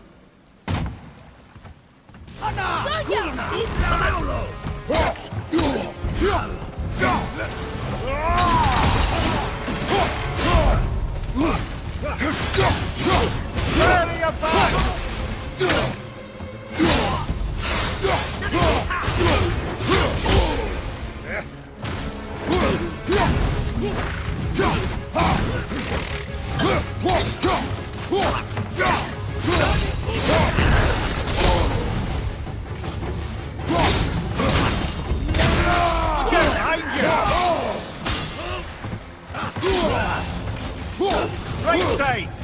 Right side!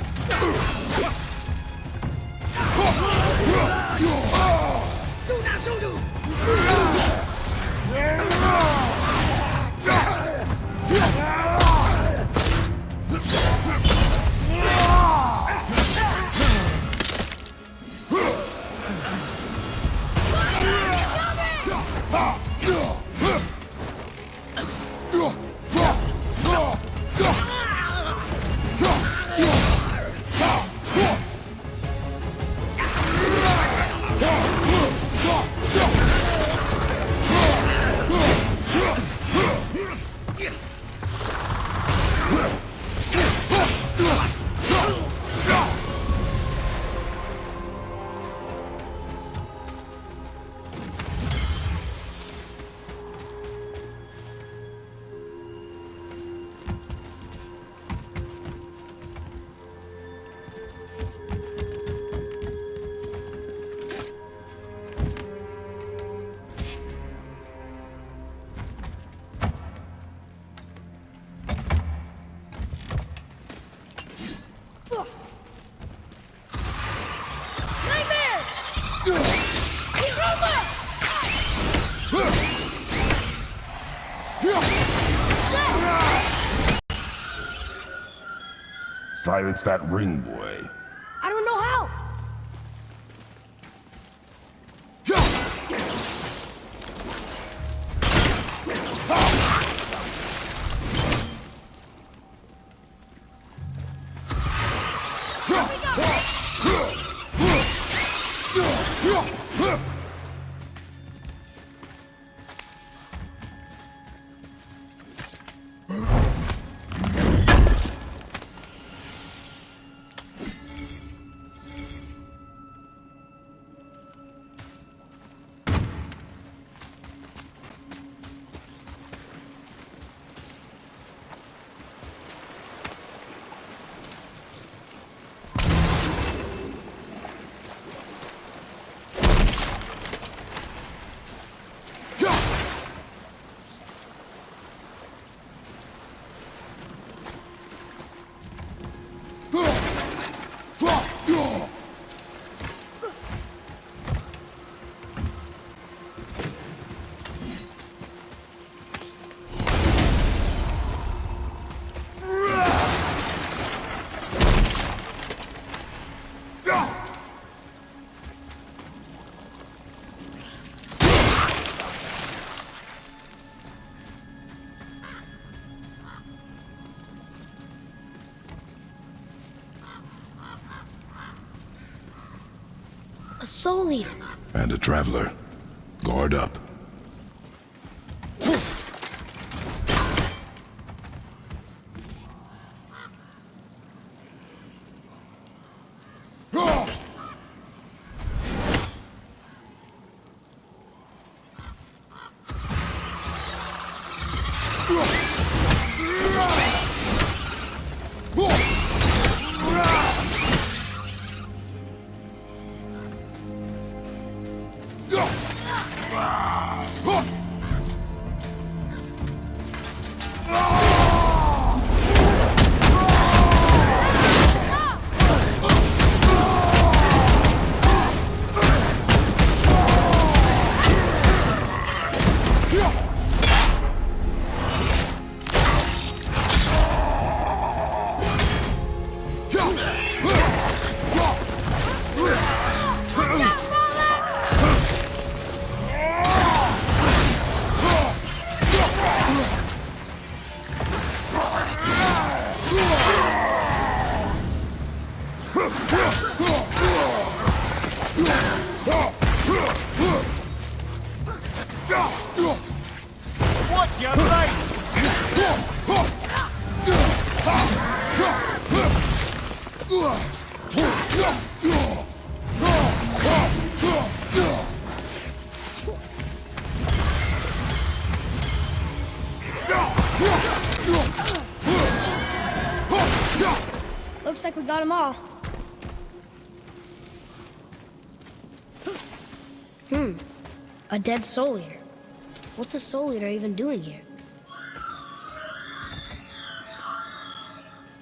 Silence that ring boy. I don't know how. A soul eater. And a traveler. Guard up. we got them all. A dead soul eater. What's a soul eater even doing here?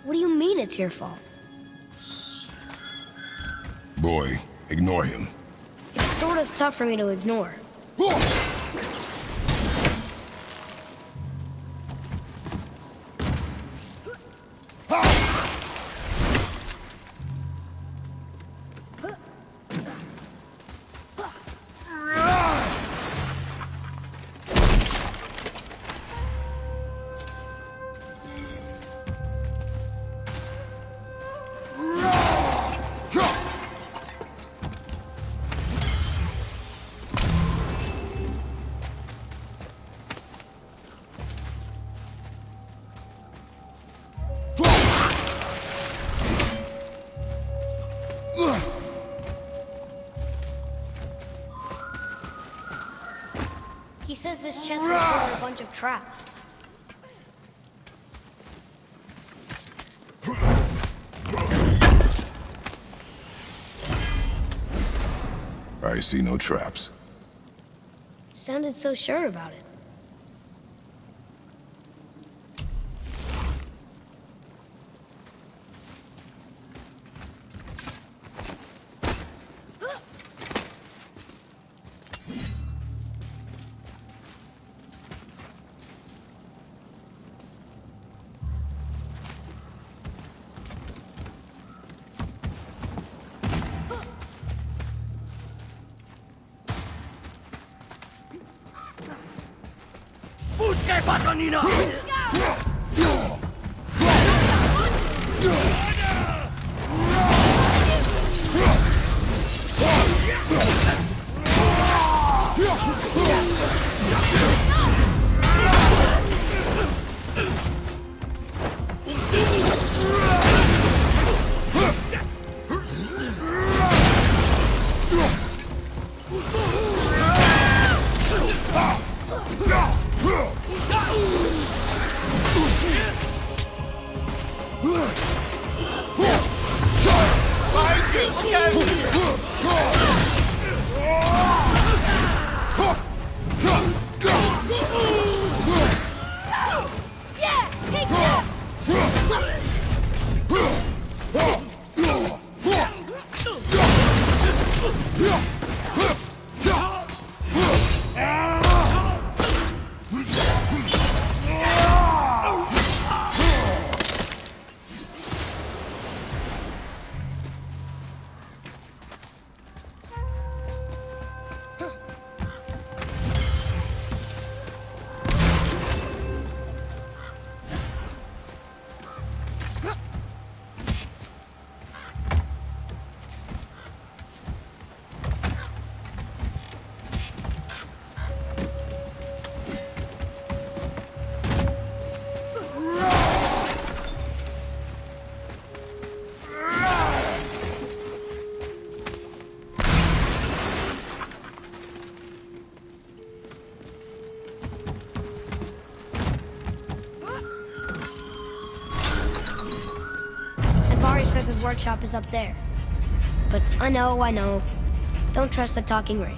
What do you mean it's your fault? Boy, ignore him. It's sort of tough for me to ignore. He says this chest will hold a bunch of traps. I see no traps. Sounded so sure about it. Says his workshop is up there. But I know. Don't trust the talking ring.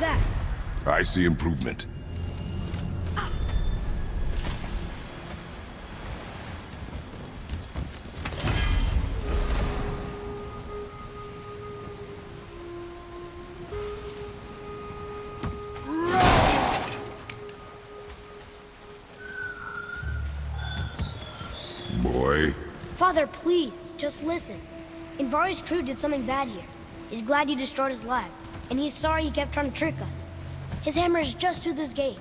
that? I see improvement. Boy. Father, please, just listen. Invari's crew did something bad here. He's glad you destroyed his lab, and he's sorry he kept trying to trick us. His hammer is just through this gate.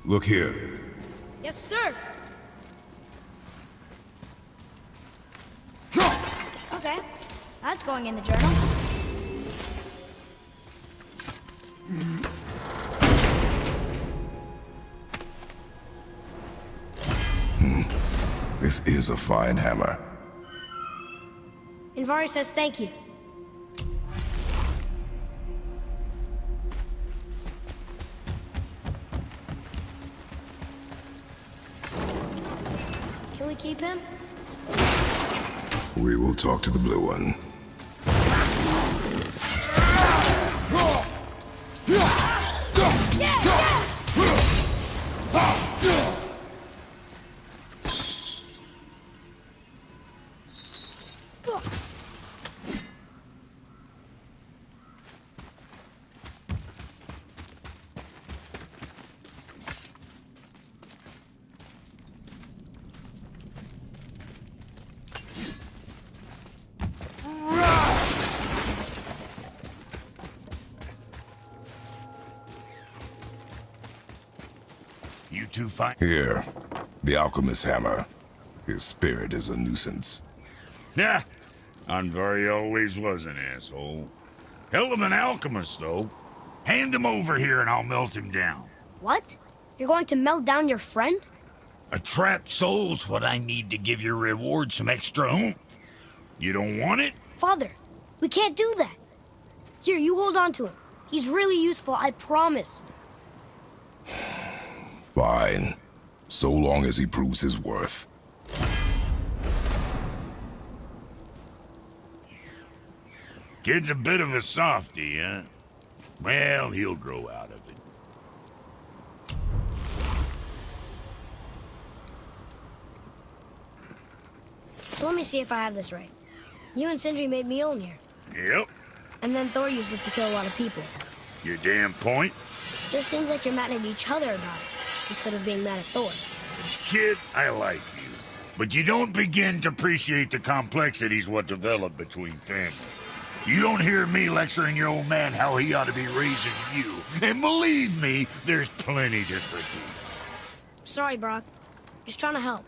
Look here. Yes, sir. Okay, that's going in the journal. This is a fine hammer. Invari says thank you. Can we keep him? We will talk to the blue one. You two find... Here, the alchemist's hammer. His spirit is a nuisance. Nah, Anvari always was an asshole. Hell of an alchemist, though. Hand him over here and I'll melt him down. What? You're going to melt down your friend? A trapped soul's what I need to give your reward some extra oomph. You don't want it? Father, we can't do that. Here, you hold on to him. He's really useful, I promise. Fine. So long as he proves his worth. Kid's a bit of a softy, huh? Well, he'll grow out of it. So let me see if I have this right. You and Sindri made Mjolnir, Yep, and then Thor used it to kill a lot of people. your damn point. Just seems like you're mad at each other about it, instead of being mad at Thor. Kid, I like you. But you don't begin to appreciate the complexities what develop between families. You don't hear me lecturing your old man how he ought to be raising you. And believe me, there's plenty to forgive. Sorry, Brock. Just trying to help.